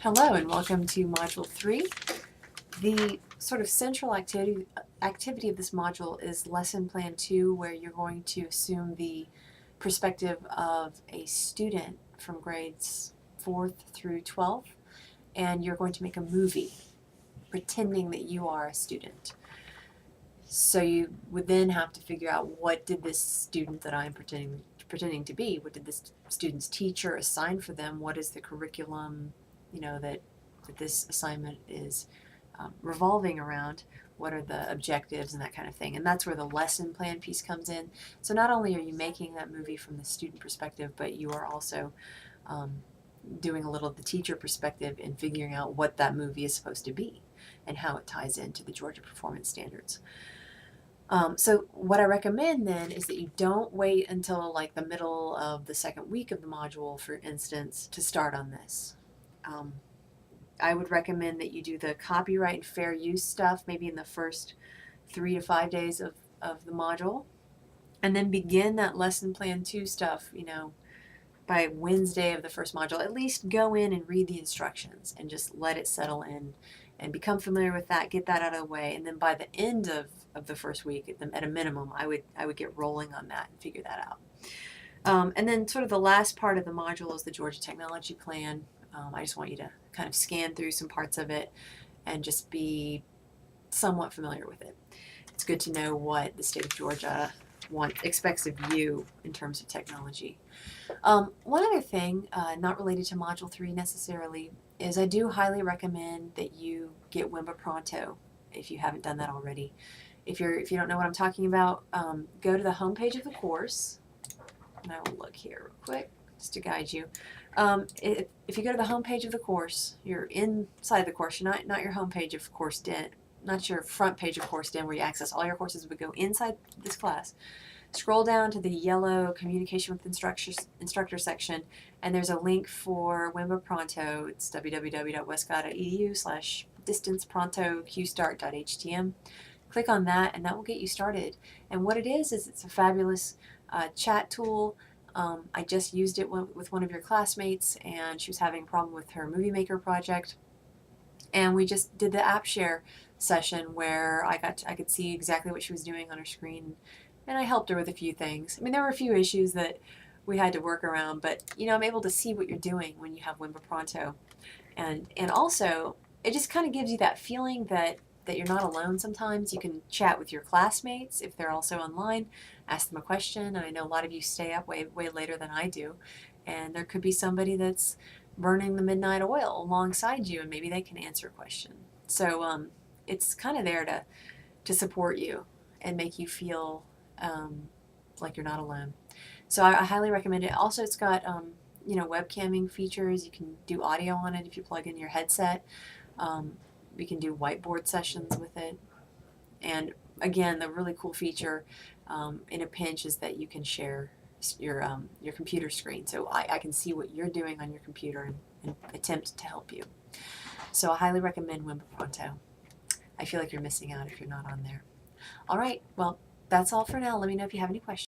Hello and welcome to Module 3. The sort of central activity of this module is Lesson Plan 2, where you're going to assume the perspective of a student from grades 4th through 12th, and you're going to make a movie pretending that you are a student. So you would then have to figure out, what did this student that I'm pretending to be, what did this student's teacher assign for them, what is the curriculum that this assignment is revolving around, what are the objectives and that kind of thing. And that's where the lesson plan piece comes in. So not only are you making that movie from the student perspective, but you are also doing a little of the teacher perspective and figuring out what that movie is supposed to be and how it ties into the Georgia Performance Standards. So what I recommend then is that you don't wait until like the middle of the second week of the module, for instance, to start on this. I would recommend that you do the copyright and fair use stuff maybe in the first 3 to 5 days of the module, and then begin that lesson plan 2 stuff, by Wednesday of the first module. At least go in and read the instructions and just let it settle in and become familiar with that, get that out of the way, and then by the end of the first week, at a minimum, I would get rolling on that and figure that out. And then sort of the last part of the module is the Georgia Technology Plan. I just want you to kind of scan through some parts of it and just be somewhat familiar with it. It's good to know what the state of Georgia expects of you in terms of technology. One other thing, not related to Module 3 necessarily, is I do highly recommend that you get Wimba Pronto if you haven't done that already. If you don't know what I'm talking about, go to the homepage of the course, and I will look here real quick just to guide you. If you go to the homepage of the course, you're inside the course. You're not your homepage of Course Den, not your front page of Course Den where you access all your courses, but go inside this class. Scroll down to the yellow Communication with Instructor section, and there's a link for Wimba Pronto. It's www.westcott.edu/distanceprontoqstart.htm. Click on that, and that will get you started. And what it is it's a fabulous chat tool. I just used it with one of your classmates, and she was having a problem with her Movie Maker project. And we just did the app share session where I could see exactly what she was doing on her screen, and I helped her with a few things. I mean, there were a few issues that we had to work around, but I'm able to see what you're doing when you have Wimba Pronto. And also, it just kind of gives you that feeling that you're not alone sometimes. You can chat with your classmates if they're also online, ask them a question. And I know a lot of you stay up way later than I do, and there could be somebody that's burning the midnight oil alongside you, and maybe they can answer a question. So it's kind of there to support you and make you feel like you're not alone. So I highly recommend it. Also, it's got webcamming features. You can do audio on it if you plug in your headset. We can do whiteboard sessions with it. And again, the really cool feature in a pinch is that you can share your computer screen. So I can see what you're doing on your computer and attempt to help you. So I highly recommend Wimba Pronto. I feel like you're missing out if you're not on there. All right, well, that's all for now. Let me know if you have any questions.